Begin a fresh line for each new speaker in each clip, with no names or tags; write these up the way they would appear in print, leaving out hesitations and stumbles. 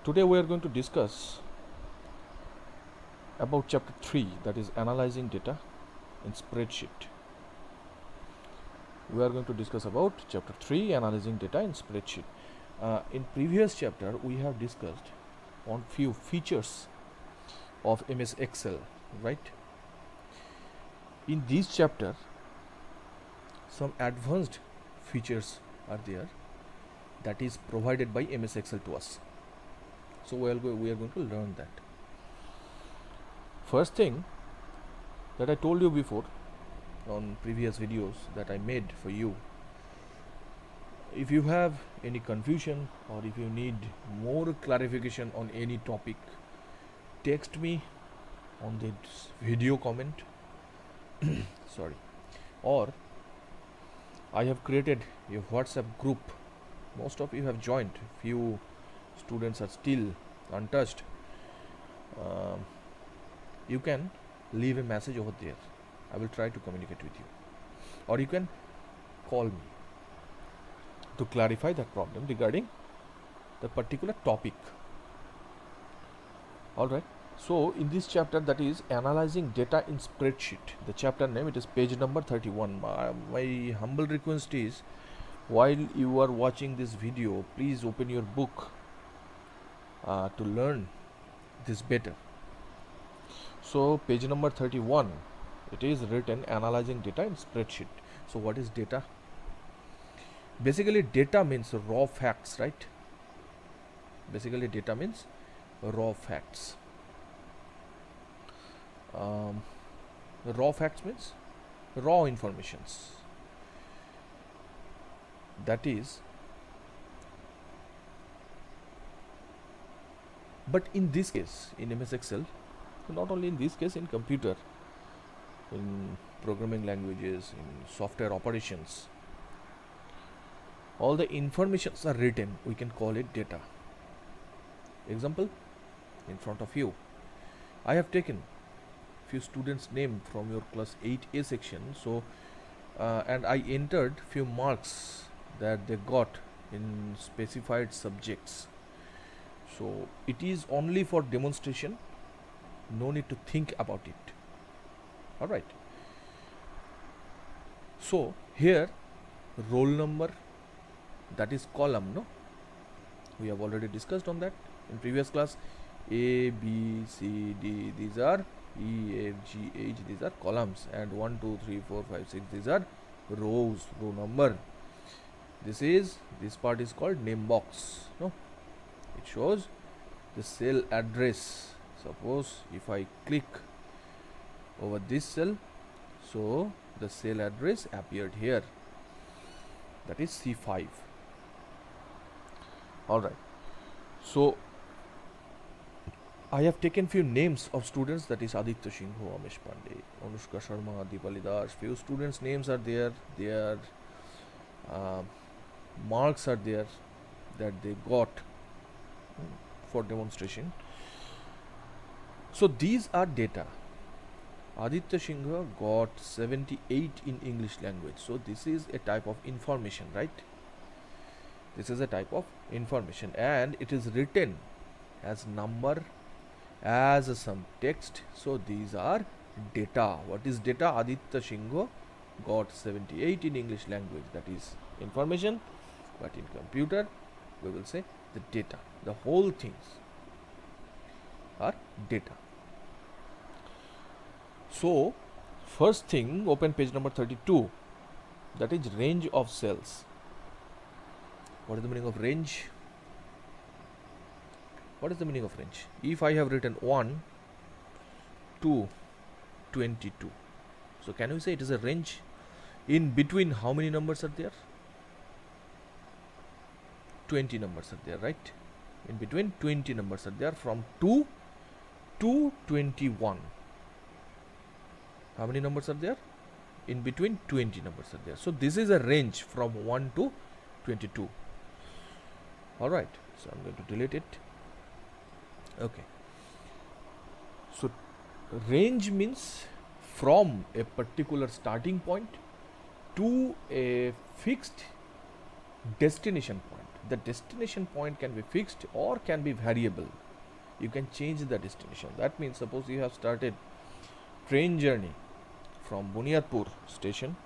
Today we are going to discuss about chapter 3, that is analyzing data in spreadsheet. We are going to discuss about chapter 3, analyzing data in spreadsheet. In previous chapter we have discussed on few features of MS Excel, right? In this chapter some advanced features are there that is provided by MS Excel to us. So we are going to learn that. First thing that I told you before on previous videos that I made for you, if you have any confusion or if you need more clarification on any topic, text me on this video comment sorry, or I have created a WhatsApp group. Most of you have joined, few students are still untouched. You can leave a message over there. I will try to communicate with you, or you can call me to clarify that problem regarding the particular topic. Alright, so in this chapter, that is analyzing data in spreadsheet, the chapter name, it is page number 31. My humble request is, while you are watching this video, please open your book to learn this better. So page number 31, it is written analyzing data in spreadsheet. So what is data? Basically data means raw facts, right? Basically data means raw facts. Raw facts means raw informations. That is, but in this case, in MS Excel, not only in this case, in computer, in programming languages, in software operations, all the informations are written, we can call it data. Example, in front of you, I have taken few students' name from your class 8A section, so and I entered few marks that they got in specified subjects. So it is only for demonstration, no need to think about it. Alright, so here roll number, that is column, no? We have already discussed on that in previous class. A, B, C, D, these are E, F, G, H, these are columns, and 1, 2, 3, 4, 5, 6, these are rows, row number. This part is called name box, no? It shows the cell address. Suppose if I click over this cell, so the cell address appeared here, that is C5. Alright, so I have taken few names of students, that is Aditya Singh, Amish Pandey, Anushka Sharma, Deepali Das. Few students' names are there, their marks are there that they got for demonstration. So these are data. Aditya Singh got 78 in English language. So this is a type of information, right? This is a type of information, and it is written as number, as some text. So these are data. What is data? Aditya Singh got 78 in English language, that is information, but in computer we will say the data. The whole things are data. So first thing, open page number 32, that is range of cells. What is the meaning of range? What is the meaning of range? If I have written 1 to 22, so can we say it is a range? In between how many numbers are there? 20 numbers are there, right? In between 20 numbers are there, from 2 to 21. How many numbers are there? In between 20 numbers are there. So this is a range from 1 to 22. Alright, so I'm going to delete it. Okay, so range means from a particular starting point to a fixed destination point. the destination point can be fixed or can be variable. You can change the destination. That means suppose you have started train journey from Bunyadpur station,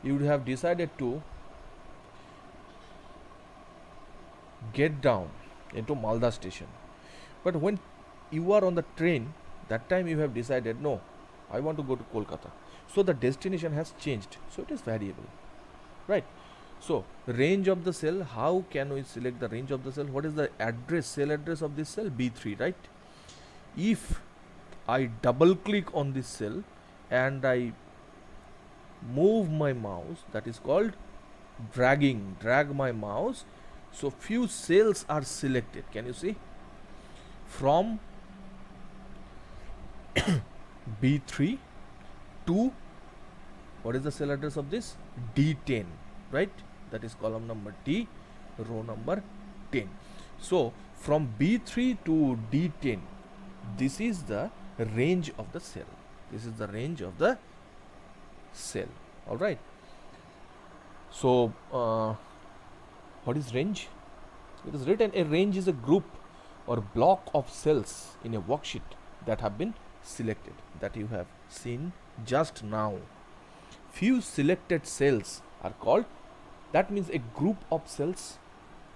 you would have decided to get down into Malda station. But when you are on the train, that time you have decided, no, I want to go to Kolkata. So the destination has changed. So it is variable, right? So range of the cell, how can we select the range of the cell? What is the address, cell address of this cell? B3, right? If I double click on this cell and I move my mouse, that is called dragging, drag my mouse. So few cells are selected. Can you see? From B3 to, what is the cell address of this? D10, right? That is column number D, row number 10. So from B3 to D10, this is the range of the cell. This is the range of the cell. All right. So what is range? It is written, a range is a group or block of cells in a worksheet that have been selected, that you have seen just now. Few selected cells are called, that means a group of cells,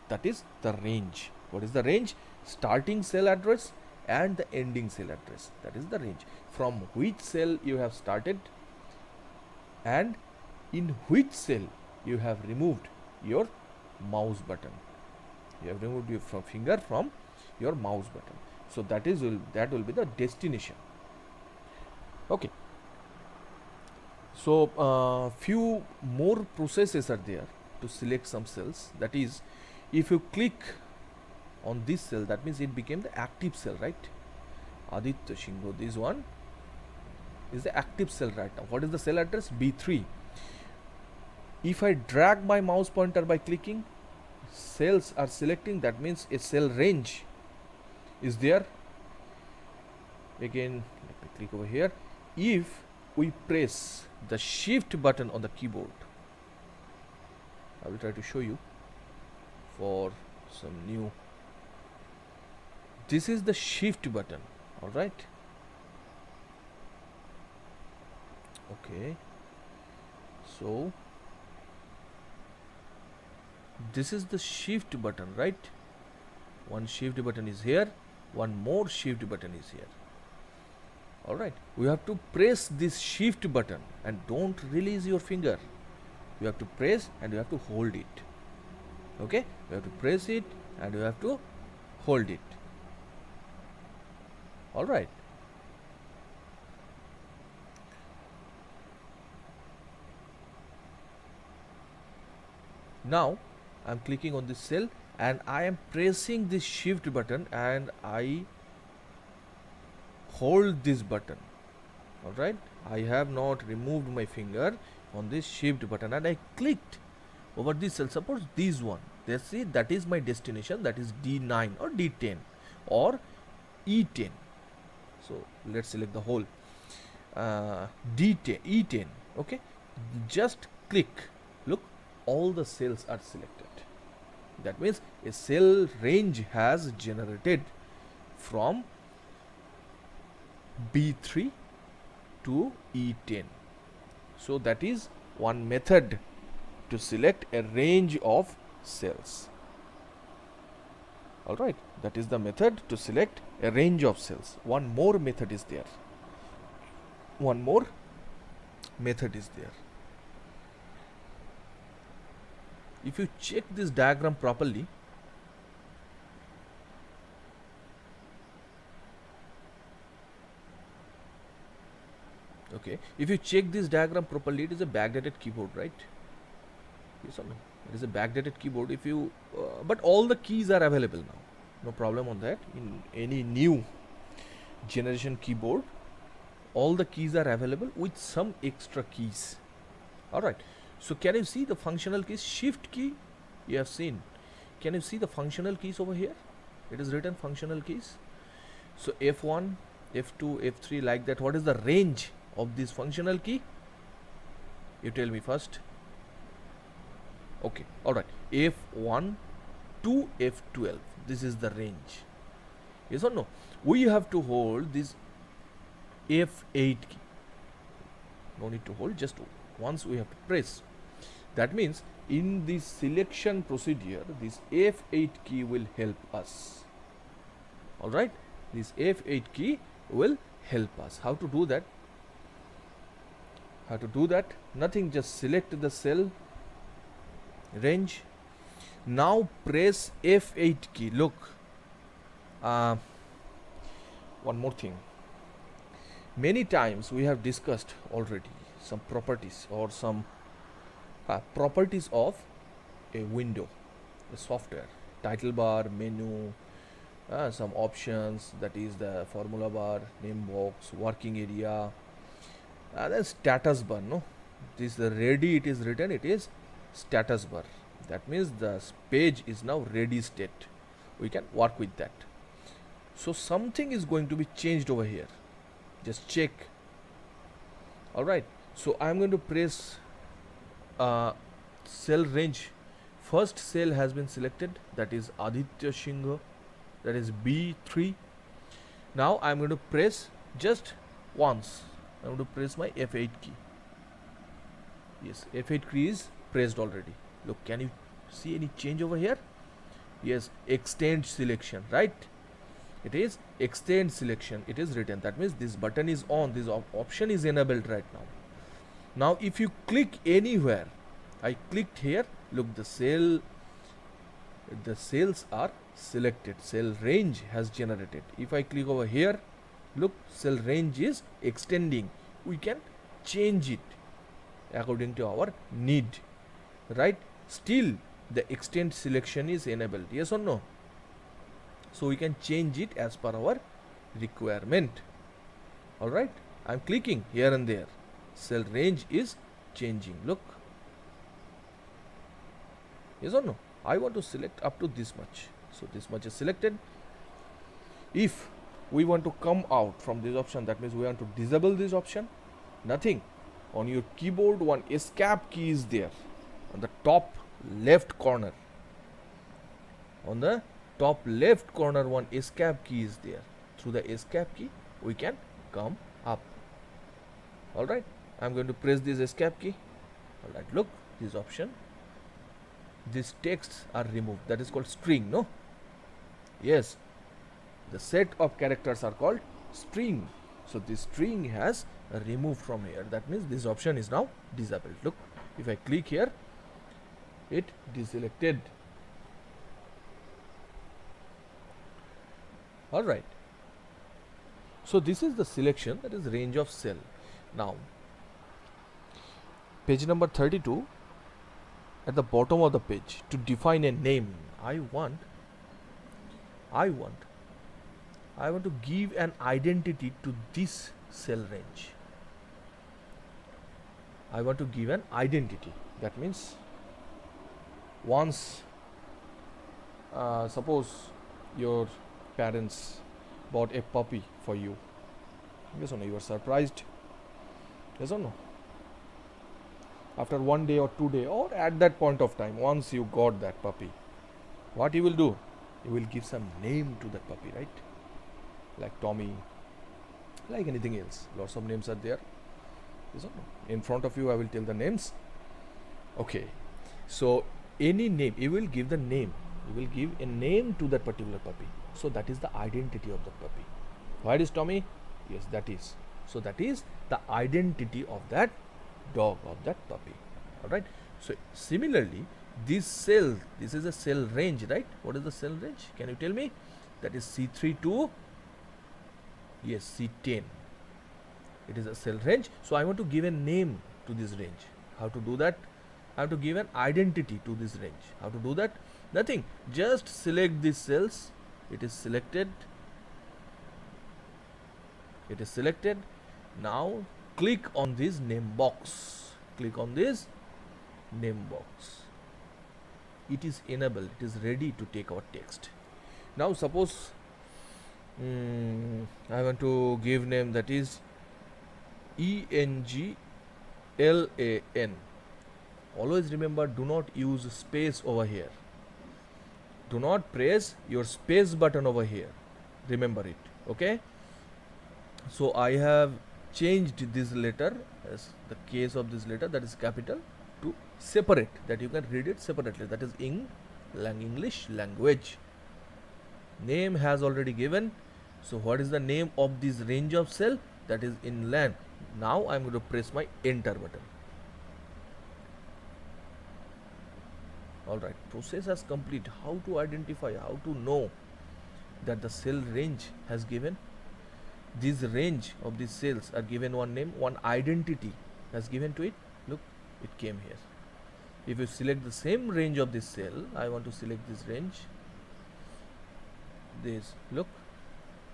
that is the range. What is the range? Starting cell address and the ending cell address, that is the range. From which cell you have started and in which cell you have removed your mouse button. You have removed your finger from your mouse button. So that will be the destination. Okay. So few more processes are there to select some cells. That is, if you click on this cell, that means it became the active cell, right? Aditya Shingho, this one is the active cell right now. What is the cell address? B3. If I drag my mouse pointer by clicking, cells are selecting, that means a cell range is there. Again, let me click over here. If we press the shift button on the keyboard, I will try to show you for some new. This is the shift button. All right. Okay. So this is the shift button, right? One shift button is here, one more shift button is here. All right. We have to press this shift button and don't release your finger. You have to press and you have to hold it. Okay. You have to press it and you have to hold it. All right. Now I am clicking on this cell and I am pressing this shift button and I hold this button. All right. I have not removed my finger on this shift button and I clicked over this cell. Suppose this one. Let's see, that is my destination. That is D9 or D10 or E10. So let's select the whole D10, E10. Okay. Just click. Look, all the cells are selected. That means a cell range has generated from B3 to E10. So that is one method to select a range of cells. All right, that is the method to select a range of cells. One more method is there. One more method is there. If you check this diagram properly, okay, if you check this diagram properly, it is a backdated keyboard, right? Yes or no? It is a backdated keyboard. If you, but all the keys are available now. No problem on that. In any new generation keyboard, all the keys are available with some extra keys. All right. So can you see the functional keys? Shift key, you have seen. Can you see the functional keys over here? It is written functional keys. So F1, F2, F3 like that. What is the range of this functional key? You tell me first. Okay, all right. F1 to F12. This is the range. Yes or no? We have to hold this F8 key. No need to hold, just once we have to press. That means in this selection procedure, this F8 key will help us. Alright, this F8 key will help us. How to do that? How to do that? Nothing, just select the cell range. Now press F8 key. Look, one more thing. Many times we have discussed already some properties or some properties of a window, a software, title bar, menu, some options, that is the formula bar, name box, working area, then status bar. No, this the ready, it is written, it is status bar. That means the page is now ready state. We can work with that. So something is going to be changed over here. Just check. Alright, so I am going to press cell range. First cell has been selected, that is Aditya Singh, that is B3. Now I am going to press just once. I am going to press my F8 key. Yes, F8 key is pressed already. Look, can you see any change over here? Yes, extend selection, right? It is extend selection, it is written. That means this button is on, this option is enabled right now. Now if you click anywhere, I clicked here, look, the cells are selected, cell range has generated. If I click over here, look, cell range is extending. We can change it according to our need, right? Still the extend selection is enabled, yes or no? So we can change it as per our requirement. Alright, I am clicking here and there, cell range is changing. Look, yes or no? I want to select up to this much, so this much is selected. If we want to come out from this option, that means we want to disable this option, nothing. On your keyboard, one escape key is there on the top left corner. On the top left corner, one escape key is there. Through the escape key we can come up. Alright, I am going to press this escape key. Alright, look, this option, these texts are removed. That is called string, no? Yes, the set of characters are called string. So this string has removed from here. That means this option is now disabled. Look, if I click here, it deselected. Alright, so this is the selection, that is range of cell. Now page number 32, at the bottom of the page, to define a name, I want to give an identity to this cell range. I want to give an identity. That means once suppose your parents bought a puppy for you, yes or no, you were surprised, yes or no? After 1 day or 2 days, or at that point of time, once you got that puppy, what you will do? You will give some name to that puppy, right? Like Tommy, like anything else. Lots of names are there, yes or no? In front of you I will tell the names. Okay, so any name, you will give the name, you will give a name to that particular puppy. So that is the identity of the puppy. Why it is Tommy? Yes, that is. So that is the identity of that dog, of that puppy. Alright. So similarly, this cell, this is a cell range, right? What is the cell range? Can you tell me? That is C3 to, yes, C10. It is a cell range. So I want to give a name to this range. How to do that? I have to give an identity to this range. How to do that? Nothing. Just select these cells. It is selected. It is selected. Now click on this name box. Click on this name box. It is enabled. It is ready to take our text. Now suppose I want to give name, that is ENGLAN. Always remember, do not use space over here. Do not press your space button over here. Remember it. Okay. So I have changed this letter, as the case of this letter, that is capital, to separate, that you can read it separately, that is English language. Name has already given. So what is the name of this range of cell? That is inland. Now I am going to press my enter button. Alright, process has complete. How to identify, how to know that the cell range has given? This range of these cells are given one name, one identity has given to it. Look, it came here. If you select the same range of this cell, I want to select this range. This, look,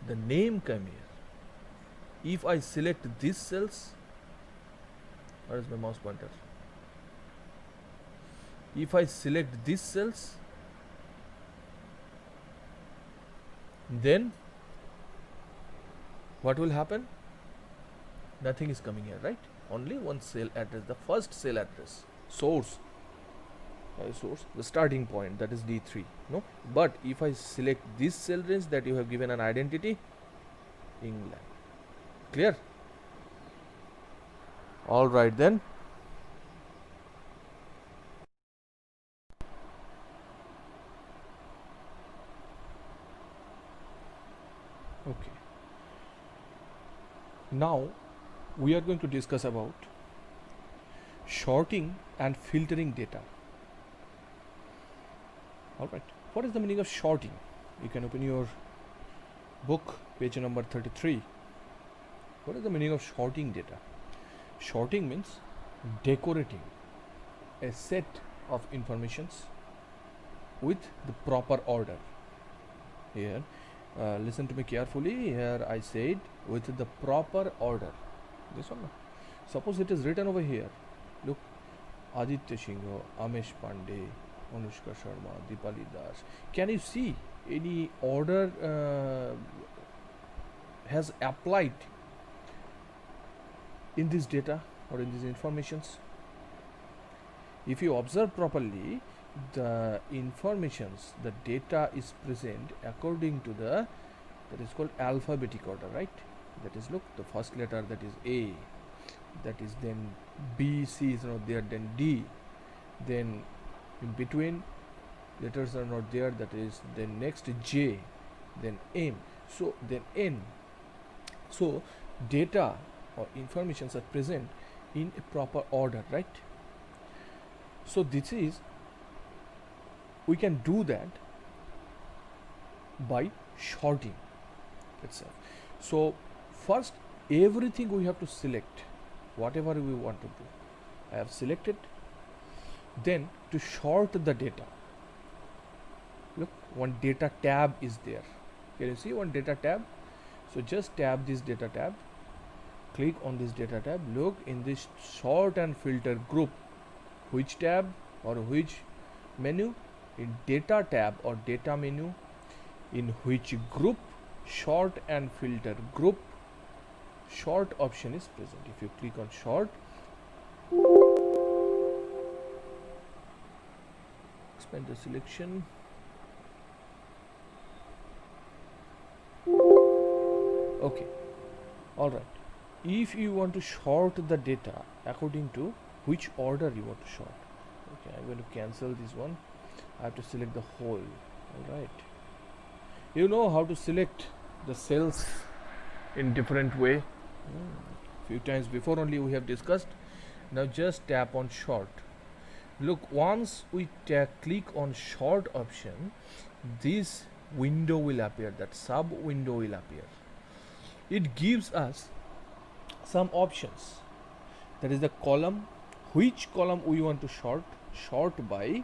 the name came here. If I select these cells, where is my mouse pointer? If I select these cells, then what will happen? Nothing is coming here, right? Only one cell address, the first cell address, source, the starting point, that is D3. No, but if I select this cell range that you have given an identity, England. Clear? All right then. Okay. Now we are going to discuss about sorting and filtering data. Alright, what is the meaning of sorting? You can open your book, page number 33. What is the meaning of sorting data? Sorting means decorating a set of informations with the proper order. Here, listen to me carefully. Here I said with the proper order. This one. Suppose it is written over here. Look, Aditya Singh, Amesh Pandey, Anushka Sharma, Deepali Das. Can you see any order has applied in this data or in these informations? If you observe properly, the informations, the data is present according to the, that is called alphabetic order, right? That is, look, the first letter, that is A, that is then B, C is not there, then D, then in between letters are not there, that is then next J, then M, so then N. So data or informations are present in a proper order, right? So this is, we can do that by sorting itself. So first, everything we have to select, whatever we want to do. I have selected. Then to sort the data, look, one data tab is there. Can you see one data tab? So just tab this data tab, click on this data tab, look in this sort and filter group, which tab or which menu? In data tab or data menu, in which group? Sort and filter group, sort option is present. If you click on sort, expand the selection. Okay, all right. If you want to sort the data according to which order you want to sort, okay, I'm going to cancel this one. I have to select the whole. All right. You know how to select the cells in different way. Few times before only we have discussed. Now just tap on sort. Look, once we click on sort option, this window will appear, that sub window will appear. It gives us some options. That is the column, which column we want to sort by,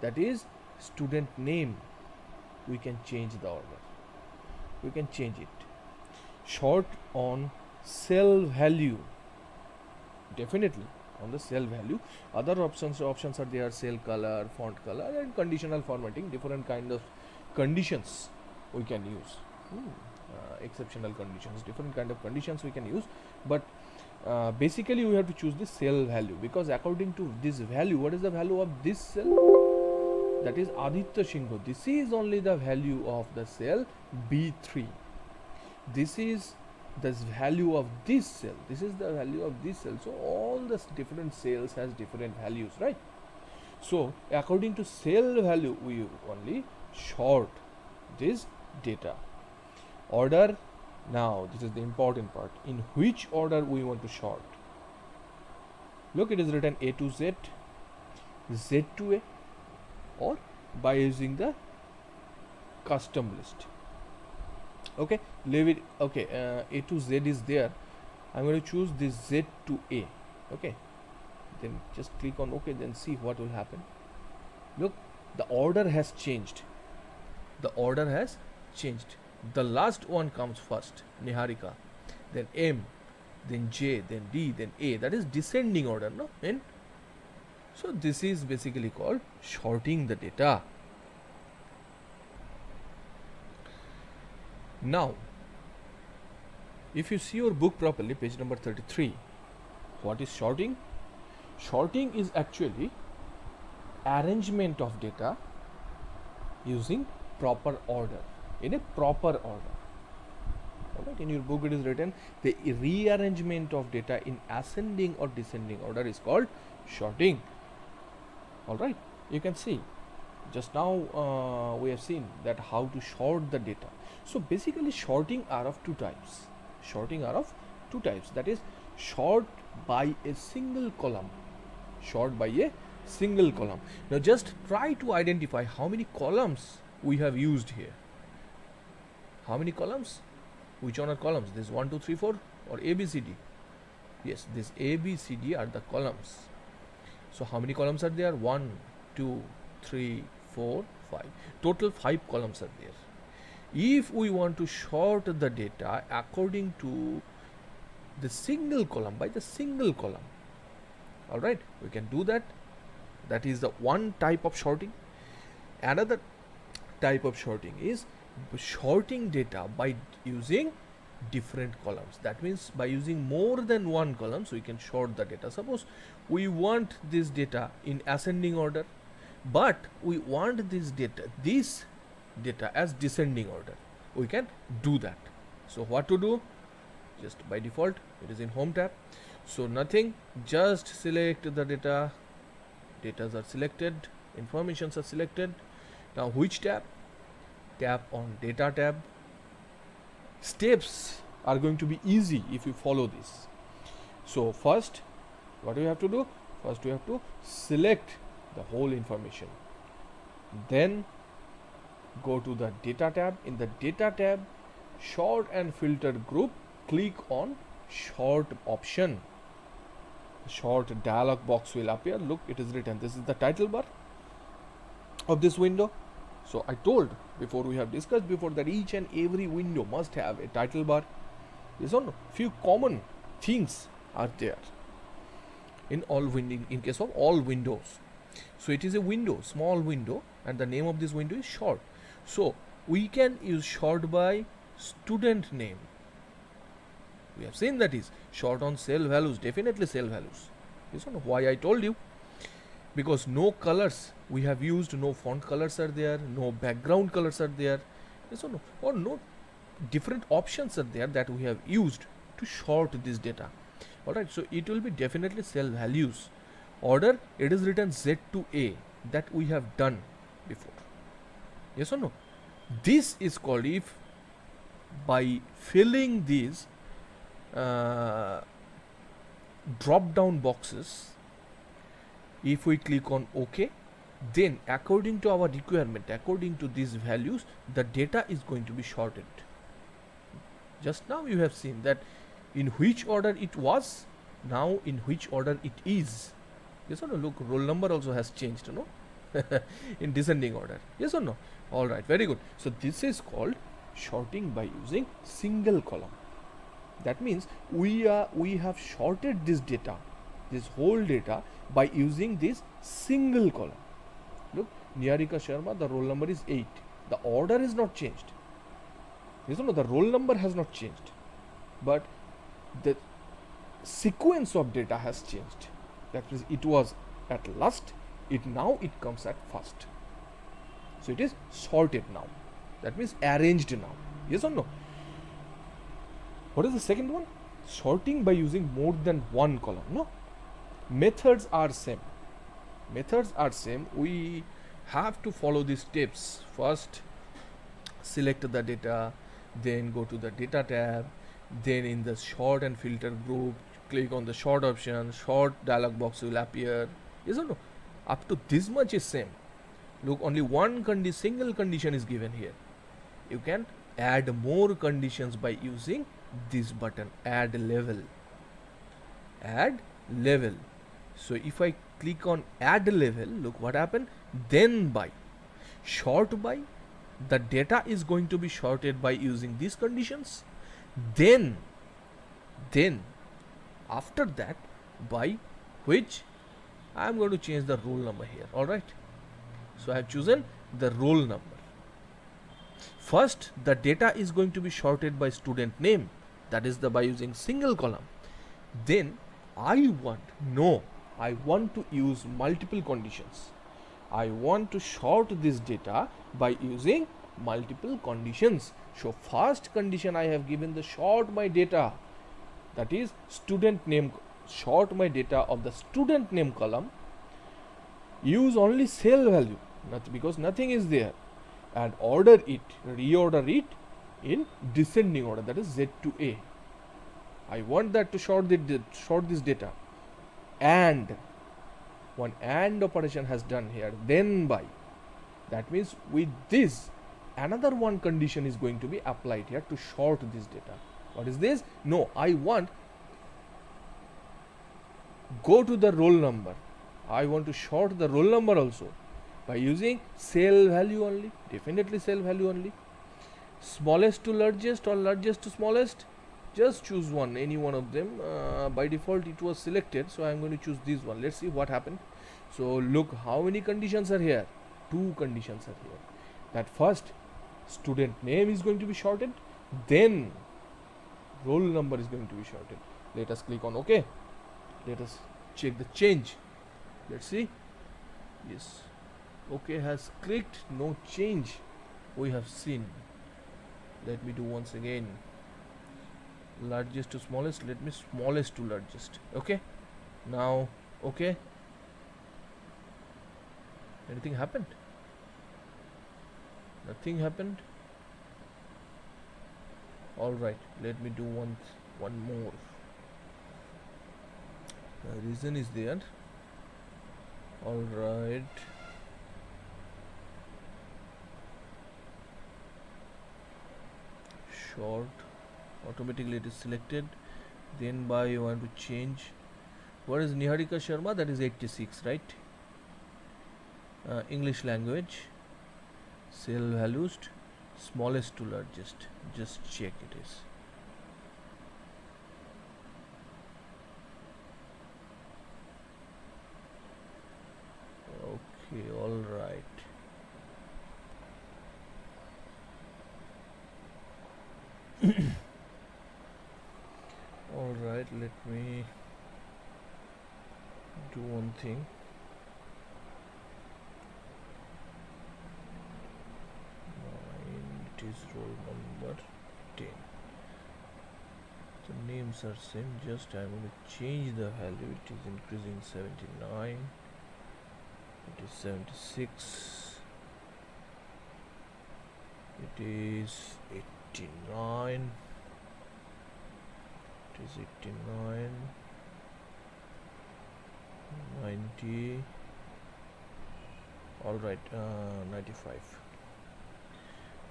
that is student name. We can change the order, we can change it. Sort on cell value, definitely on the cell value. Other options are there, cell color, font color, and conditional formatting. Different kind of conditions we can use. Exceptional conditions, different kind of conditions we can use. But basically we have to choose the cell value, because according to this value, what is the value of this cell? That is Aditya Singh. This is only the value of the cell B3. This is the value of this cell. This is the value of this cell. So all the different cells has different values, right? So according to cell value, we only sort this data. Order. Now this is the important part. In which order we want to sort? Look, it is written A to Z, Z to A, or by using the custom list. Okay, leave it. Okay, A to Z is there. I'm going to choose this Z to A. Okay, then just click on OK, then see what will happen. Look, the order has changed. The order has changed. The last one comes first, Niharika, then M, then J, then D, then A. That is descending order, no? And so this is basically called sorting the data. Now, if you see your book properly, page number 33, what is sorting? Sorting is actually arrangement of data using proper order, in a proper order. Alright, in your book it is written the rearrangement of data in ascending or descending order is called sorting. Alright, you can see just now we have seen that how to sort the data. So basically sorting are of two types. Sorting are of two types, that is sort by a single column. Sort by a single column. Now just try to identify how many columns we have used here. How many columns? Which one are columns? This 1, 2, 3, 4 or A, B, C, D? Yes, this A, B, C, D are the columns. So how many columns are there? 1, 2, 3, 4, 5. Total 5 columns are there. If we want to sort the data according to the single column, by the single column, alright, we can do that. That is the one type of sorting. Another type of sorting is sorting data by using different columns. That means by using more than one column, so we can sort the data. Suppose we want this data in ascending order, but we want this data as descending order. We can do that. So what to do? Just by default it is in home tab. So nothing, just select the data. Datas are selected, informations are selected. Now which tab? Tap on data tab. Steps are going to be easy if you follow this. So first, what do you have to do? First you have to select the whole information. Then go to the data tab. In the data tab, sort and filter group, click on sort option. Sort dialog box will appear. Look, it is written. This is the title bar of this window. So I told before, we have discussed before, that each and every window must have a title bar. Yes or no? Few common things are there in all in case of all windows. So it is a window, small window, and the name of this window is sort. So we can use sort by student name. We have seen that is sort on cell values, definitely cell values. Yes or no? Why I told you? Because no colors we have used, no font colors are there, no background colors are there. Yes or no? Or no different options are there that we have used to sort this data. Alright, so it will be definitely cell values. Order, it is written Z to A, that we have done before. Yes or no? This is called, if by filling these drop down boxes, if we click on OK, then according to our requirement, according to these values, the data is going to be sorted. Just now you have seen that in which order it was, now in which order it is. Yes or no? Look, roll number also has changed, no? In descending order. Yes or no? Alright, very good. So this is called sorting by using single column. That means we have sorted this data, this whole data, by using this single column. Look, Niharika Sharma, the roll number is 8. The order is not changed. Yes or no? The roll number has not changed, but the sequence of data has changed. That means it was at last, it comes at first. So it is sorted now. That means arranged now. Yes or no? What is the second one? Sorting by using more than one column. No. Methods are same. Methods are same. We have to follow these steps. First, select the data, then go to the data tab, then in the sort and filter group, click on the sort option, sort dialog box will appear. Yes or no? Up to this much is same. Look, only one single condition is given here. You can add more conditions by using this button, add level. Add level. So if I click on add level, look what happened. Then by sort by, the data is going to be sorted by using these conditions. Then after that, by which I am going to change the roll number here. Alright. So I have chosen the roll number. First, the data is going to be sorted by student name. That is by using single column. Then I want to use multiple conditions. I want to sort this data by using multiple conditions. So first condition I have given the sort my data, that is student name, sort my data of the student name column, use only cell value, because nothing is there, and reorder it in descending order, that is Z to A. I want that to sort this data, and one AND operation has done here. Then by, that means with this another one condition is going to be applied here to sort this data. What is this? No, I want go to the roll number. I want to sort the roll number also by using cell value only, definitely cell value only. Smallest to largest or largest to smallest, just choose one, any one of them. By default it was selected, so I am going to choose this one. Let's see what happened. So look how many conditions are here. 2 conditions are here. That first student name is going to be sorted, then roll number is going to be sorted. Let us click on OK. Let us check the change. Let's see. Yes, OK has clicked, no change we have seen. Let me do once again. Largest to smallest, let me smallest to largest. Okay, now OK. Anything happened? Nothing happened. Alright, let me do one more. The reason is there. Alright. Short, automatically it is selected. Then by you want to change. What is Niharika Sharma? That is 86, right? English language, cell values, smallest to largest. Just check it is. Okay, all right. All right, let me do one thing. It is roll number 10. The names are same, just I am going to change the value. It is increasing 79. It is 76. It is 89. It is 89. 90. All right, 95.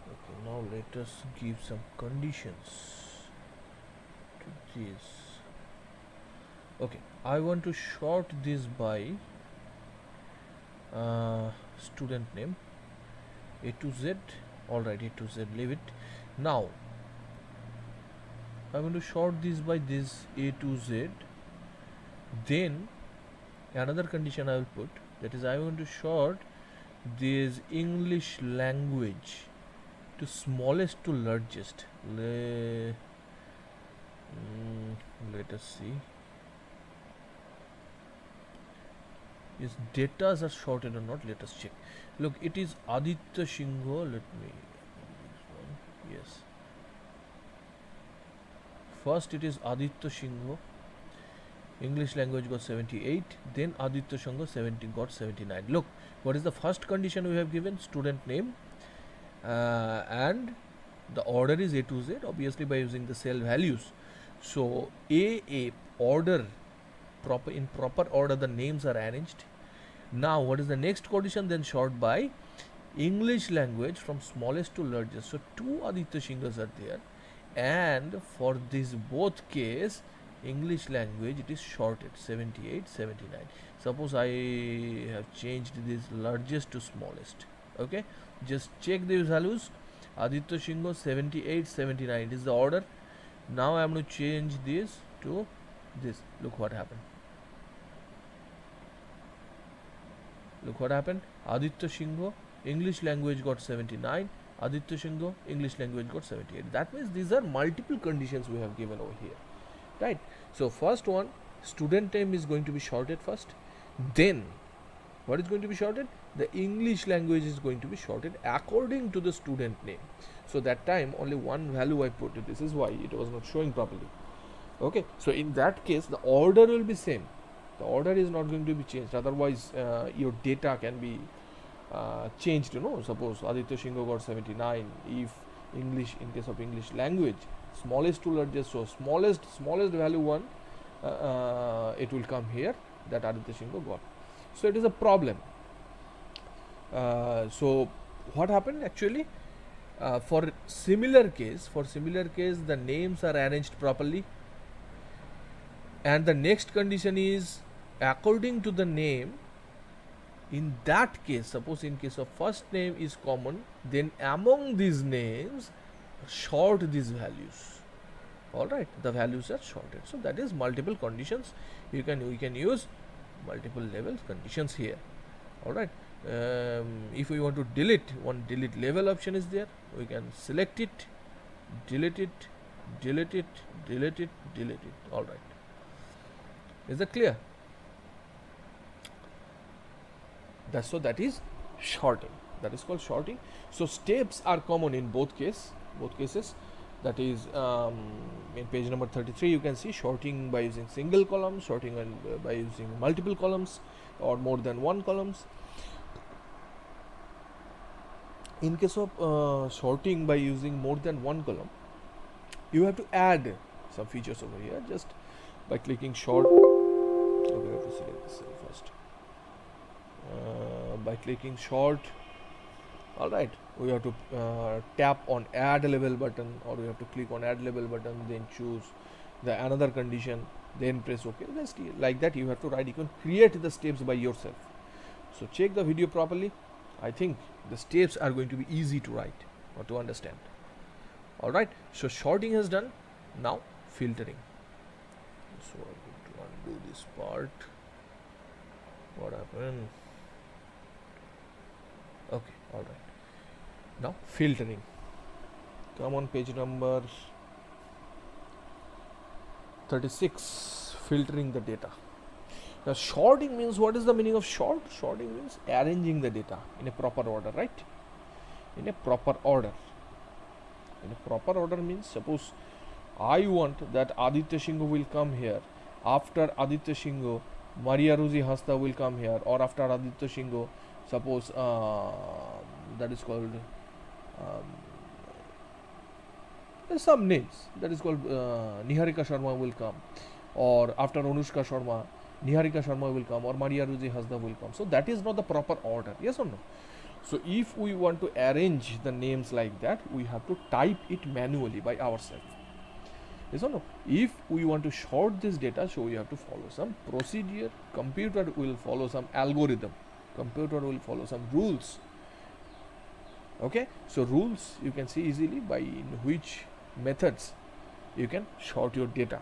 Okay, now let us give some conditions to this. Okay, I want to sort this by student name A to Z. Alright, A to Z, leave it. Now I want to sort this by this A to Z. Then another condition I will put, that is I want to sort this English language to smallest to largest. Let us see. Is datas are sorted or not? Let us check. Look, it is Aditya Shingho. Let me. Yes. First, it is Aditya Shingho. English language got 78. Then Aditya Shingho 70 got 79. Look, what is the first condition we have given? Student name, and the order is A to Z. Obviously, by using the cell values. So A order in proper order the names are arranged. Now what is the next condition? Then sort by English language from smallest to largest. So two Aditya Shinghas are there, and for this both case English language it is sorted 78 79. Suppose I have changed this largest to smallest. Okay, just check these values. Aditya Shingho 78 79 is the order. Now I am going to change this to this. Look what happened. Look what happened. Aditya Shingho English language got 79. Aditya Shingho English language got 78. That means these are multiple conditions we have given over here, right? So first one, student name is going to be sorted first. Then what is going to be sorted? The English language is going to be sorted according to the student name. So that time only one value I put. This is why it was not showing properly. Okay, so in that case the order will be same. The order is not going to be changed. Otherwise your data can be changed. Suppose Aditya Shingho got 79. If English, in case of English language, smallest to largest, so smallest value 1, it will come here, that Aditya Shingho got. So it is a problem. So what happened actually? For similar case, the names are arranged properly, and the next condition is according to the name. In that case, suppose in case of first name is common, then among these names sort these values. Alright, the values are sorted. So that is multiple conditions. We can use multiple level conditions here. Alright. If we want to delete, one delete level option is there. We can select it, delete it, delete it, delete it, delete it. Alright. Is that clear? That is sorting. That is called sorting. So steps are common in both cases. That is in page number 33 you can see sorting by using single column, sorting by using multiple columns or more than one columns. In case of sorting by using more than one column, you have to add some features over here just by clicking sort. Okay, we have to select this cell first. By clicking sort, alright, we have to tap on add label button, or we have to click on add label button, then choose the another condition, then press OK. Just like that you have to write. You can create the steps by yourself. So check the video properly. I think the steps are going to be easy to write or to understand. Alright, so sorting is done. Now filtering. So I'm going to undo this part. What happened? Okay, alright. Now filtering. Come on, page number 36. Filtering the data. Now sorting means, what is the meaning of sort? Sorting means arranging the data in a proper order, right? In a proper order. In a proper order means, suppose I want that Aditya Shingho will come here. After Aditya Shingho, Maria Ruzi Hasta will come here, or after Aditya Shingho, suppose that is called some names, that is called Niharika Sharma will come, or after Anushka Sharma, Niharika Sharma will come, or Maria Ruzi Hasda will come. So that is not the proper order, yes or no? So if we want to arrange the names like that, we have to type it manually by ourselves. Yes or no? If we want to sort this data, so we have to follow some procedure. Computer will follow some algorithm. Computer will follow some rules. Okay, so rules you can see easily by in which methods you can sort your data.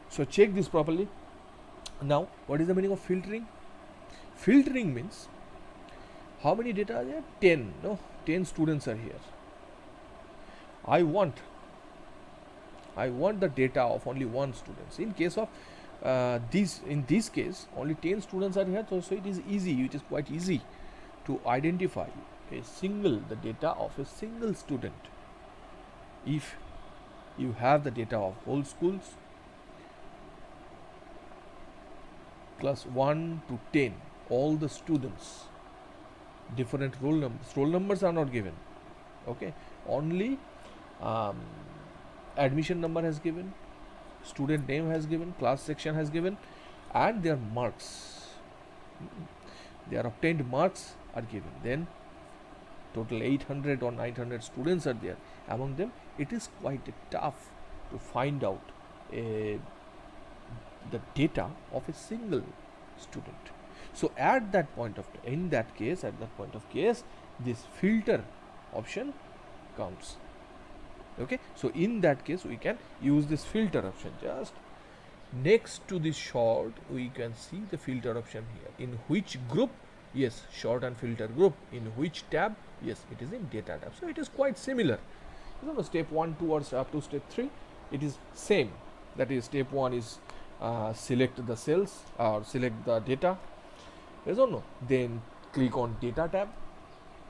So check this properly. Now, what is the meaning of filtering? Filtering means, how many data are there? 10. No, 10 students are here. I want the data of only one student. In case of in this case only 10 students are here, so it is easy, it is quite easy to identify the data of a single student. If you have the data of whole schools class 1 to 10, all the students, different roll numbers are not given, okay, only admission number has given, student name has given, class section has given, and their marks, their obtained marks are given. Then total 800 or 900 students are there. Among them, it is quite tough to find out the data of a single student. So at that point of case, this filter option comes. Okay, so in that case we can use this filter option. Just next to this short we can see the filter option here. In which group? Yes, short and filter group. In which tab? Yes, it is in data tab. So it is quite similar. You know, step 1 towards up to step 3, it is same. That is, step 1 is select the cells or select the data. Yes or no? Then click on data tab.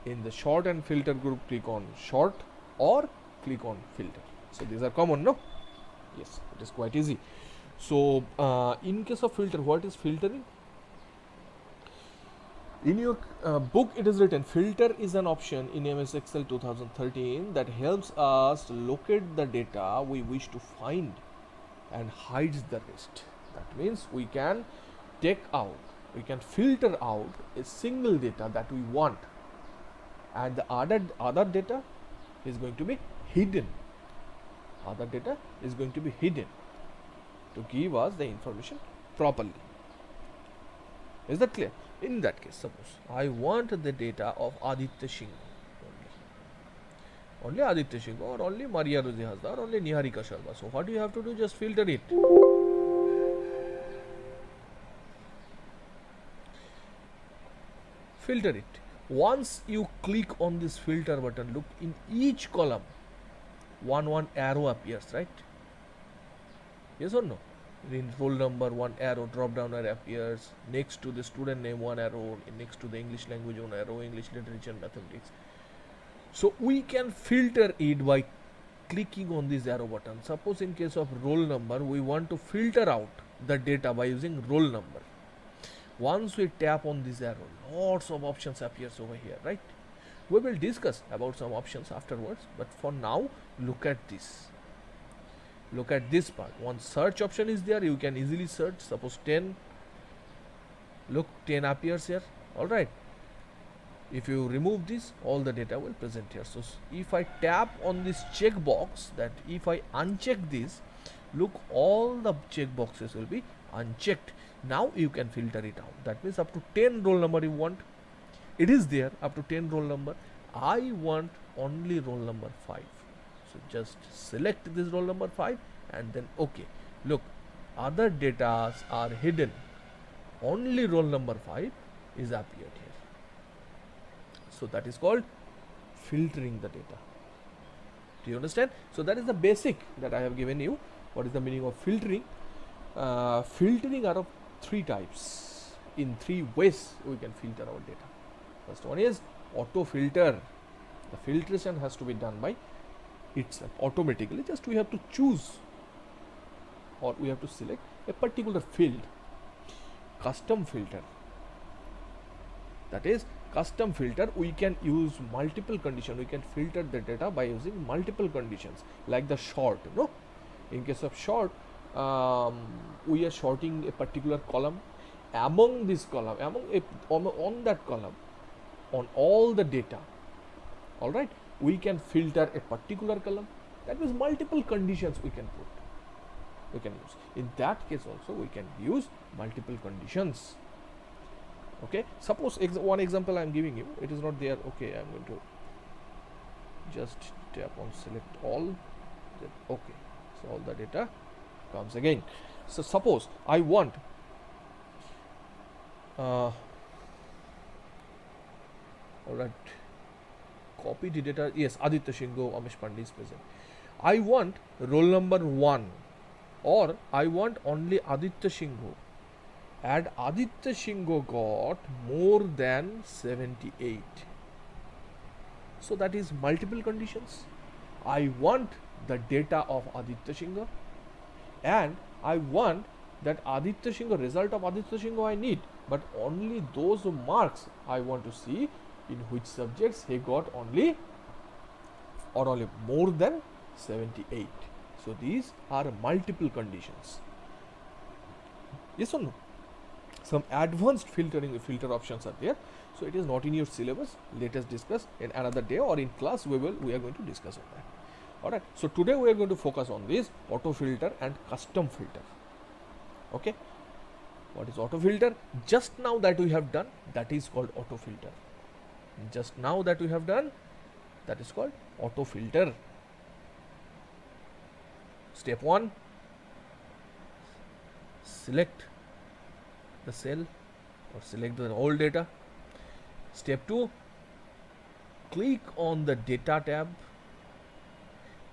In the short and filter group, click on short or click on filter. So these are common, no? Yes, it is quite easy. So in case of filter, what is filtering? In your book it is written, filter is an option in MS Excel 2013 that helps us locate the data we wish to find and hides the rest. That means we can filter out a single data that we want, and the other data is going to be hidden. Other data is going to be hidden to give us the information properly. Is that clear? In that case, suppose I want the data of Aditya Singh only Aditya Singh, or only Maria Ruzi Hasda, or only Niharika Sharma. So what do you have to do? Just filter it. Filter it. Once you click on this filter button, look, in each column one arrow appears, right? Yes or no? In roll number, one arrow, drop down arrow appears. Next to the student name, one arrow. Next to the English language, one arrow. English literature, mathematics. So we can filter it by clicking on this arrow button. Suppose in case of roll number, we want to filter out the data by using roll number. Once we tap on this arrow, lots of options appears over here, right? We will discuss about some options afterwards, but for now, look at this. Look at this part. One search option is there. You can easily search. Suppose 10. Look, 10 appears here. All right. If you remove this, all the data will present here. So if I tap on this checkbox, that if I uncheck this, look, all the checkboxes will be unchecked. Now you can filter it out. That means up to 10 roll number you want. It is there up to 10 roll number. I want only roll number 5. So just select this roll number 5 and then OK. Look, other data are hidden. Only roll number 5 is appeared here. So that is called filtering the data. Do you understand? So that is the basic that I have given you. What is the meaning of filtering? Filtering are of 3 types. In 3 ways we can filter our data. First one is auto filter. The filtration has to be done by itself automatically. Just we have to choose or we have to select a particular field. Custom filter. That is, custom filter, we can use multiple conditions. We can filter the data by using multiple conditions, like the sort. No, in case of sort, we are sorting a particular column. Among this column, on that column, on all the data, all right, we can filter a particular column. That means multiple conditions we can put. We can use. In that case also we can use multiple conditions. Okay, suppose one example I am giving you, it is not there. Okay, I am going to just tap on select all. Okay, so all the data comes again. So suppose I want all right, copy the data. Yes, Aditya Shingo, Amish Pandey is present. I want roll number 1 or I want only Aditya Singh, and Aditya Singh got more than 78. So that is multiple conditions. I want the data of Aditya Singh, and I want that Aditya Singh, result of Aditya Singh I need, but only those marks I want to see in which subjects he got only or only more than 78. So these are multiple conditions. Yes or no? Some advanced filter options are there. So it is not in your syllabus. Let us discuss in another day, or in class we are going to discuss on that. Alright. So today we are going to focus on this auto filter and custom filter. Okay. What is auto filter? Just now that we have done, that is called auto filter. Just now that we have done, that is called auto filter. Step 1, select the cell or select the whole data. Step 2, click on the data tab.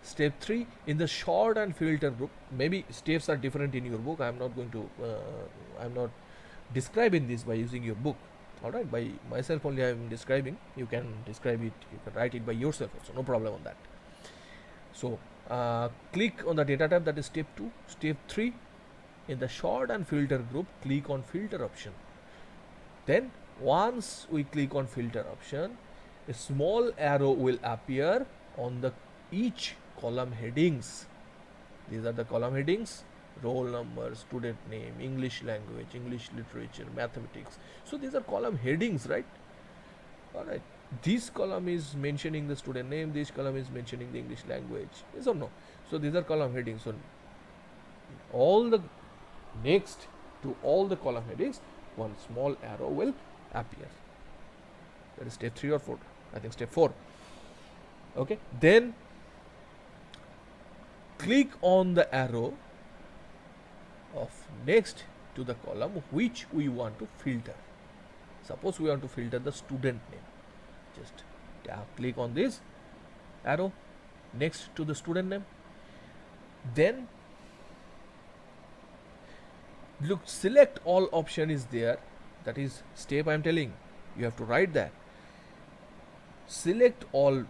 Step 3, in the sort and filter group, maybe steps are different in your book. I am not going to I'm not describing this by using your book. Alright, by myself only I am describing. You can describe it, you can write it by yourself also, no problem on that. So click on the data tab, that is step 2. Step 3, in the sort and filter group, click on filter option. Then once we click on filter option, a small arrow will appear on the each column headings. These are the column headings: roll number, student name, English language, English literature, mathematics. So these are column headings, right? Alright. This column is mentioning the student name, this column is mentioning the English language. Yes or no? So these are column headings. So all the next to all the column headings, one small arrow will appear. That is step 3 or 4. I think step 4. Okay. Then click on the arrow of next to the column which we want to filter. Suppose we want to filter the student name. Just click on this arrow next to the student name. Then look, select all option is there. That is step I am telling. You have to write that. Select all.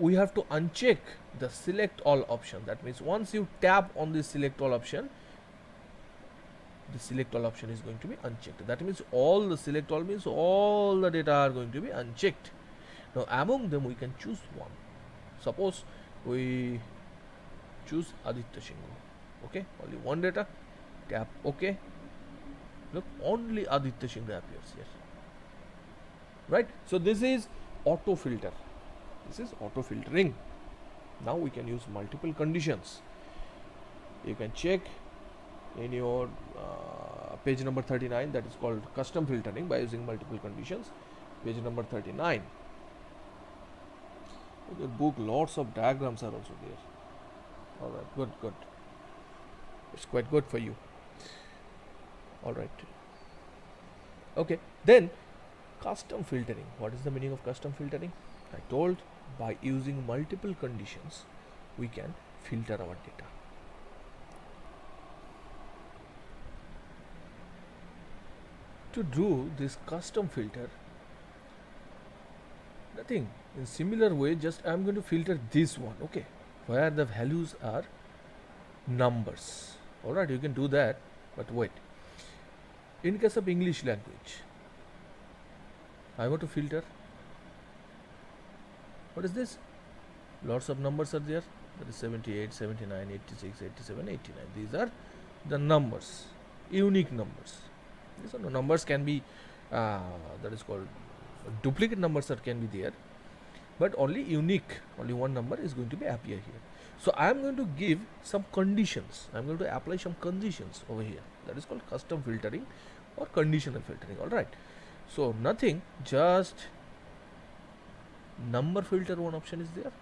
We have to uncheck the select all option. That means once you tap on the select all option, the select all option is going to be unchecked. That means all the select all means all the data are going to be unchecked. Now among them we can choose one. Suppose we choose Aditya Singh. Okay, only one data. Tap OK. Look, only Aditya Singh appears here. Right? So this is auto filter. This is auto filtering. Now we can use multiple conditions. You can check in your page number 39, that is called custom filtering by using multiple conditions. Page number 39. In your book, lots of diagrams are also there. Alright, good. It's quite good for you. Alright. Okay, then custom filtering. What is the meaning of custom filtering? I told, by using multiple conditions we can filter our data. To do this custom filter, nothing, in similar way, just I am going to filter this one, okay, where the values are numbers. Alright, you can do that, but wait. In case of English language, I want to filter. What is this? Lots of numbers are there. That is 78, 79, 86, 87, 89. These are the numbers, unique numbers. These are no numbers can be that is called duplicate numbers that can be there, but only unique, only one number is going to be appear here. So I am going to give some conditions. I am going to apply some conditions over here. That is called custom filtering or conditional filtering. All right. So nothing, just number filter one option is there.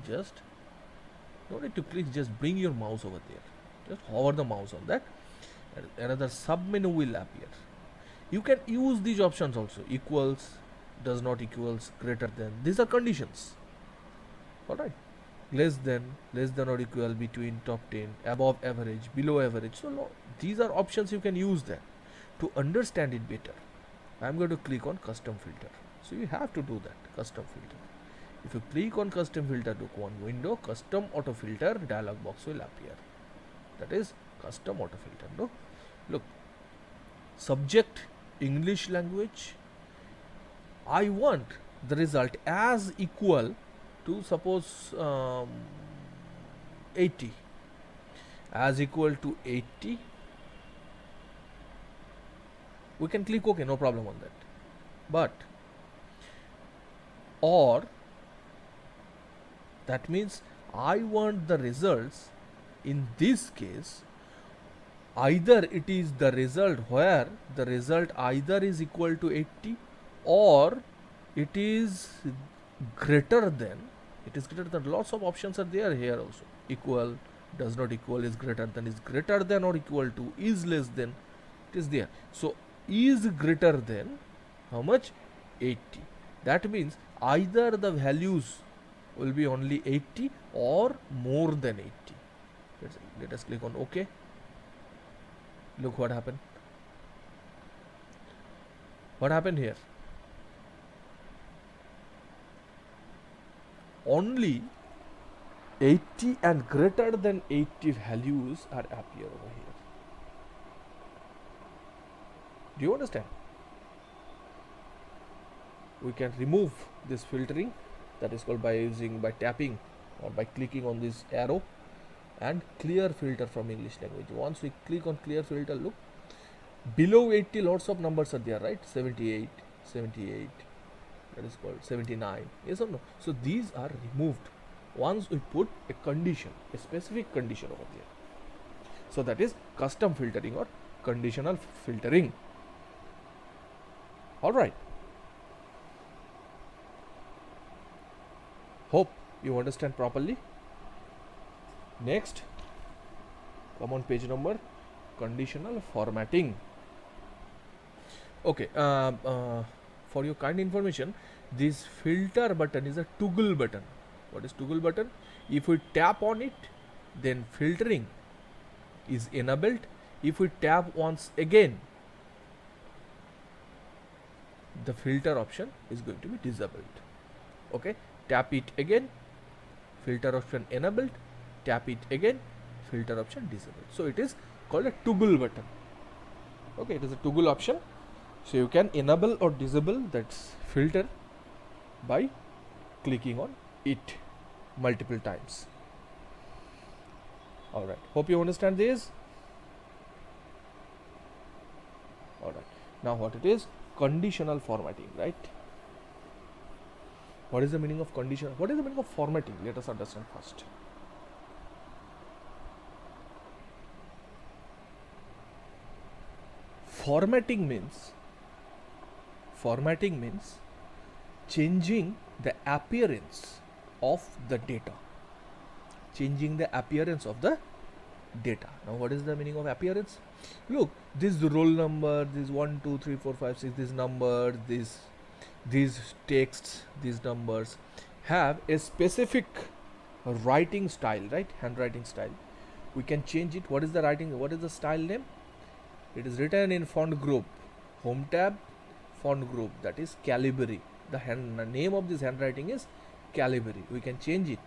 Just no need to click, just bring your mouse over there. Just hover the mouse on that. Another sub menu will appear. You can use these options also. Equals, does not equals, greater than. These are conditions. Alright. less than or equal, between, top 10, above average, below average. So no, these are options you can use there. To understand it better, I'm going to click on custom filter. So you have to do that, custom filter. If you click on custom filter, look, one window, custom auto filter dialog box will appear. That is custom auto filter. No, look, subject English language. I want the result as equal to, suppose, 80, as equal to 80. We can click OK, no problem on that. But or that means I want the results in this case, either it is the result where the result either is equal to 80 or it is greater than, lots of options are there here also. Equal, does not equal, is greater than or equal to, is less than, it is there. So is greater than how much? 80. That means either the values will be only 80 or more than 80. Let us click on OK. Look what happened. What happened here? Only 80 and greater than 80 values are appear over here. Do you understand? We can remove this filtering, that is called by tapping or by clicking on this arrow, and clear filter from English language. Once we click on clear filter, look, below 80 lots of numbers are there, right? 78, that is called 79, yes or no? So these are removed once we put a condition, a specific condition over there. So that is custom filtering or conditional filtering. Alright, hope you understand properly. Next, come on page number, conditional formatting. Okay, for your kind information, this filter button is a toggle button. What is toggle button? If we tap on it, then filtering is enabled. If we tap once again, the filter option is going to be disabled. Okay, tap it again, filter option enabled, tap it again, filter option disabled. So it is called a toggle button. Okay, it is a toggle option. So you can enable or disable that filter by clicking on it multiple times. Alright, hope you understand this. Alright, now what it is? Conditional formatting, right? What is the meaning of conditional? What is the meaning of formatting? Let us understand first. Formatting means changing the appearance of the data. Changing the appearance of the data. Now what is the meaning of appearance? Look, this roll number, this 1, 2, 3, 4, 5, 6, this number, these texts, these numbers have a specific writing style, right? Handwriting style. We can change it. What is the writing? What is the style name? It is written in font group, home tab, font group, that is Calibri. The name of this handwriting is Calibri. We can change it.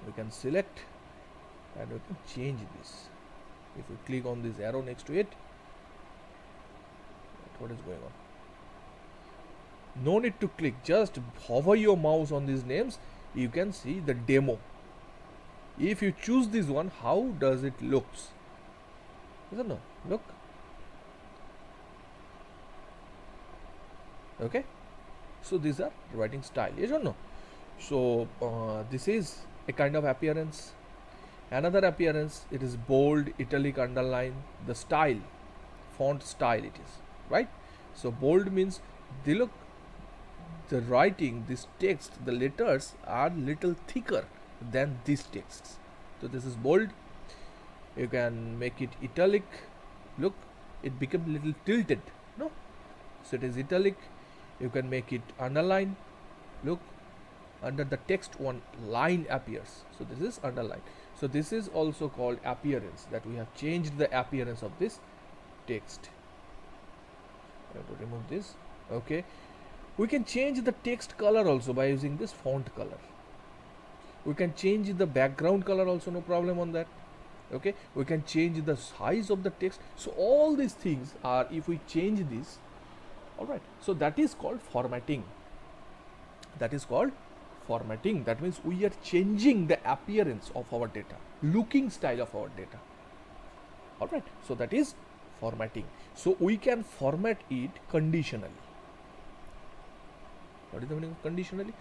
We can select and we can change this. If we click on this arrow next to it, what is going on? No need to click, just hover your mouse on these names. You can see the demo. If you choose this one, how does it looks? Isn't it? Look. Okay. So these are writing style. Yes or no? So this is a kind of appearance. Another appearance, it is bold, italic, underline, the style, font style it is, right? So bold means the writing, this text, the letters are little thicker than these texts. So this is bold. You can make it italic. Look, it become little tilted. No, so it is italic. You can make it underline. Look, under the text one line appears. So this is underlined. So this is also called appearance, that we have changed the appearance of this text. I have to remove this. Okay, we can change the text color also by using this font color. We can change the background color also, no problem on that. Okay, we can change the size of the text. So all these things are, if we change this, all right, so that is called formatting. That is called formatting. That means we are changing the appearance of our data, looking style of our data. All right, so that is formatting. So we can format it conditionally. What is the meaning of conditionally?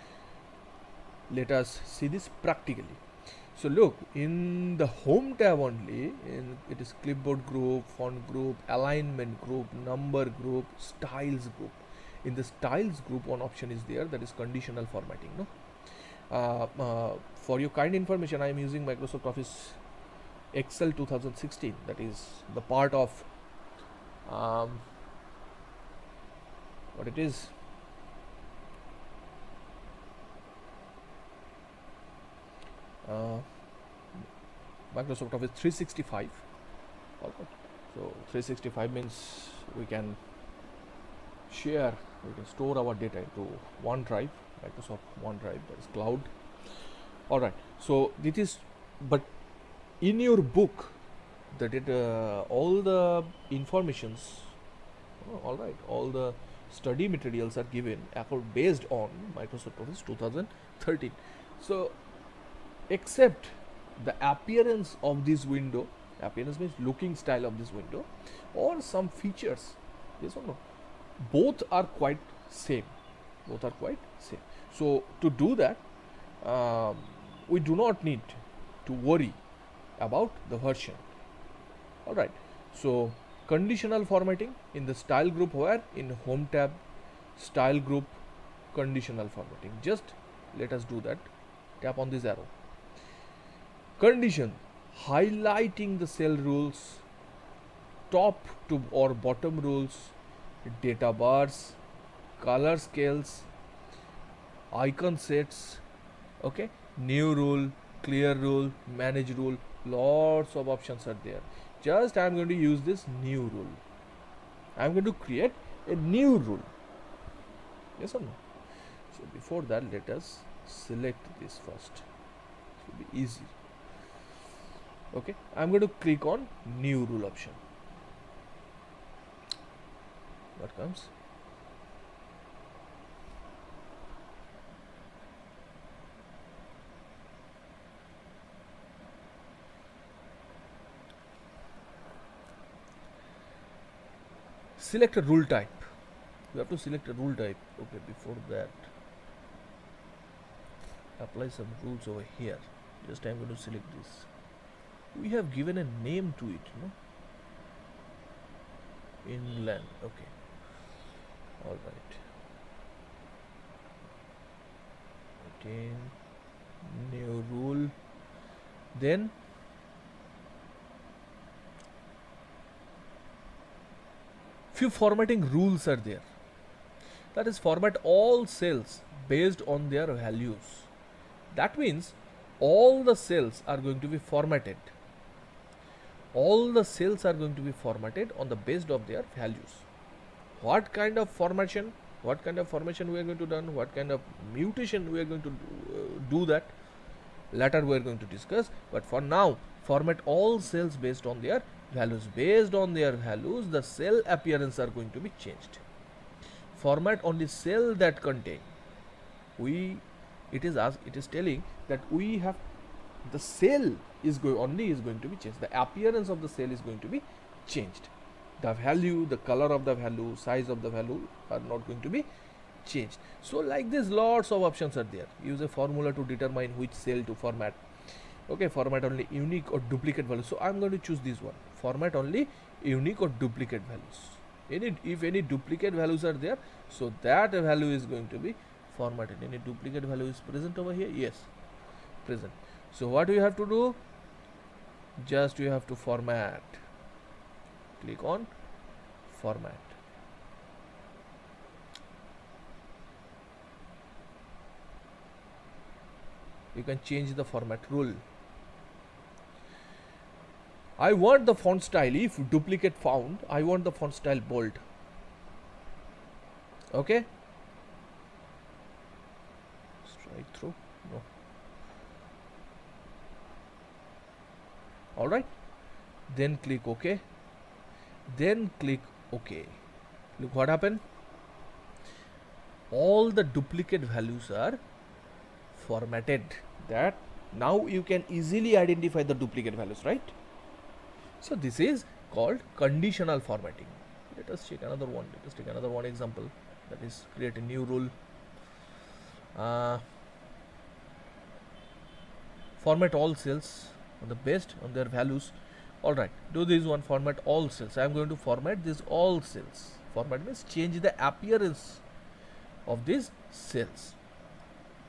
Let us see this practically. So look, in the home tab only, it is clipboard group, font group, alignment group, number group, styles group. In the styles group, one option is there, that is conditional formatting. No, for your kind information, I am using Microsoft Office Excel 2016. That is the part of what it is. Microsoft Office 365. All right. So 365 means we can share, we can store our data into OneDrive, Microsoft OneDrive, that is cloud. All right. So this is, but in your book, the data, all the informations, all right, all the study materials are given based on Microsoft Office 2013. So except the appearance of this window, appearance means looking style of this window, or some features, yes or no, both are quite same. Both are quite same. So to do that, we do not need to worry about the version. All right. So conditional formatting in the style group, where in home tab, style group, conditional formatting. Just let us do that. Tap on this arrow. Condition, highlighting the cell rules, top to or bottom rules, data bars, color scales, icon sets. Okay, new rule, clear rule, manage rule, lots of options are there. Just I am going to use this new rule. I am going to create a new rule. Yes or no? So before that, let us select this first. It will be easy. Okay, I am going to click on new rule option. What comes? Select a rule type. You have to select a rule type. Okay, before that, apply some rules over here. Just I am going to select this. We have given a name to it, no? Inland. Okay. All right. Again, new rule. Then few formatting rules are there. That is, format all cells based on their values. That means all the cells are going to be formatted. All the cells are going to be formatted on the based of their values. What kind of formation? What kind of formation we are going to do? What kind of mutation we are going to do that? Later we are going to discuss. But for now, format all cells based on their values. Based on their values, the cell appearance are going to be changed. Format only cell that contain. It is telling that we have the cell is going to be changed. The appearance of the cell is going to be changed. The value, the color of the value, size of the value are not going to be changed. So like this, lots of options are there. Use a formula to determine which cell to format. Okay, format only unique or duplicate values. So I'm going to choose this one. Format only unique or duplicate values. If any duplicate values are there, so that value is going to be formatted. Any duplicate value is present over here? Yes, present. So what you have to do? Just you have to format. Click on format. you can change the format rule. I want the font style, if duplicate found, I want the font style bold. Okay, strike through, no. All right, then click OK, then click OK. Look what happened. All the duplicate values are formatted. That now you can easily identify the duplicate values, right? So this is called conditional formatting. Let us take another one. Let us take another one example. That is, create a new rule. Format all cells on the best on their values. All right, do this one. Format all cells. I am going to format this all cells. Format means change the appearance of these cells.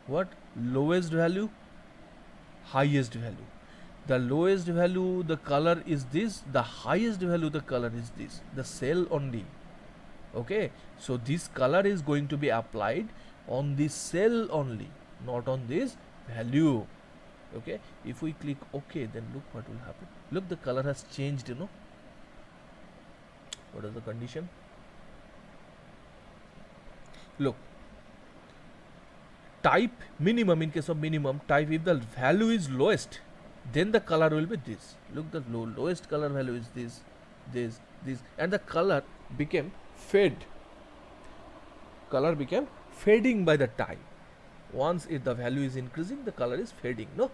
What? Lowest value, highest value. The lowest value, the color is this. The highest value, the color is this. The cell only. Okay, so this color is going to be applied on this cell only, not on this value. Okay, if we click OK, then look what will happen. Look, the color has changed, you know. What is the condition? Look, type minimum. In case of minimum type, if the value is lowest, then the color will be this. Look, the lowest color value is this, and the color became fade. Color became fading by the time. Once the value is increasing, the color is fading. No.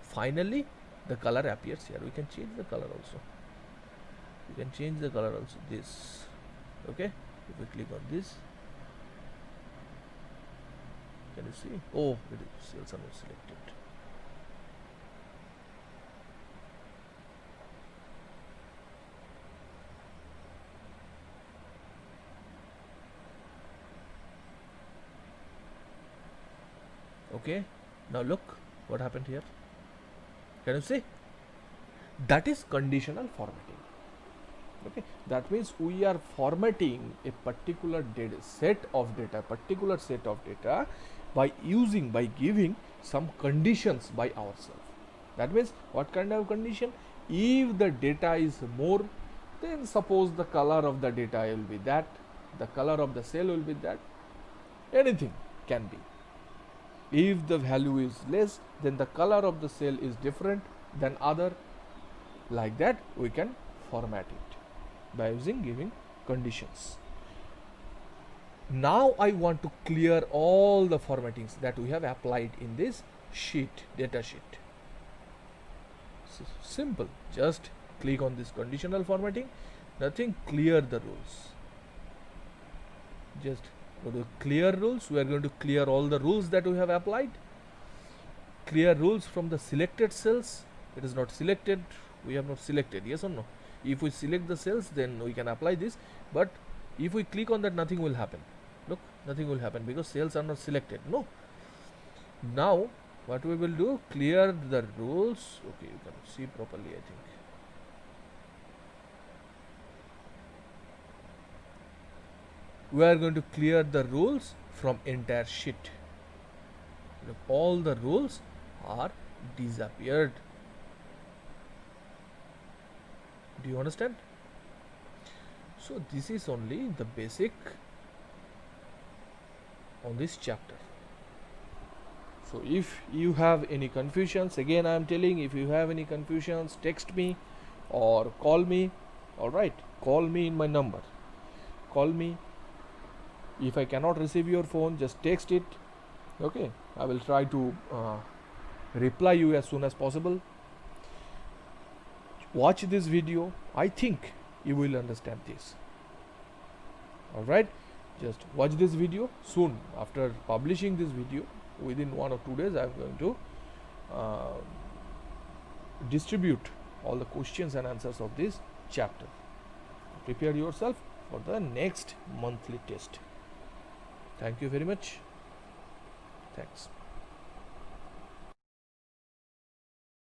Finally, the color appears here. We can change the color also. You can change the color also. This. Okay. If we click on this, can you see? Oh, cells are not selected. Okay, now look what happened here. Can you see? That is conditional formatting. Okay, that means we are formatting a particular set of data by giving some conditions by ourselves. That means what kind of condition? If the data is more, then suppose the color of the data will be that, the color of the cell will be that, anything can be. If the value is less, then the color of the cell is different than other. Like that, we can format it by giving conditions. Now I want to clear all the formattings that we have applied in this data sheet. So simple, just click on this conditional formatting, nothing, clear the rules. Just go to clear rules. We are going to clear all the rules that we have applied. Clear rules from the selected cells. It is not selected, we have not selected, yes or no? If we select the cells, then we can apply this, but if we click on that, nothing will happen. Look, nothing will happen because cells are not selected. No. Now what we will do, clear the rules. Okay, you can see properly, I think. We are going to clear the rules from entire sheet. Look, all the rules are disappeared. Do you understand? So this is only the basic on this chapter. So if you have any confusions, again I am telling, if you have any confusions, text me or call me. All right, call me in my number. Call me. If I cannot receive your phone, just text it. Okay, I will try to reply you as soon as possible. Watch this video. I think you will understand this. All right, just watch this video. Soon after publishing this video, within 1 or 2 days, I am going to distribute all the questions and answers of this chapter. Prepare yourself for the next monthly test. Thank you very much. Thanks.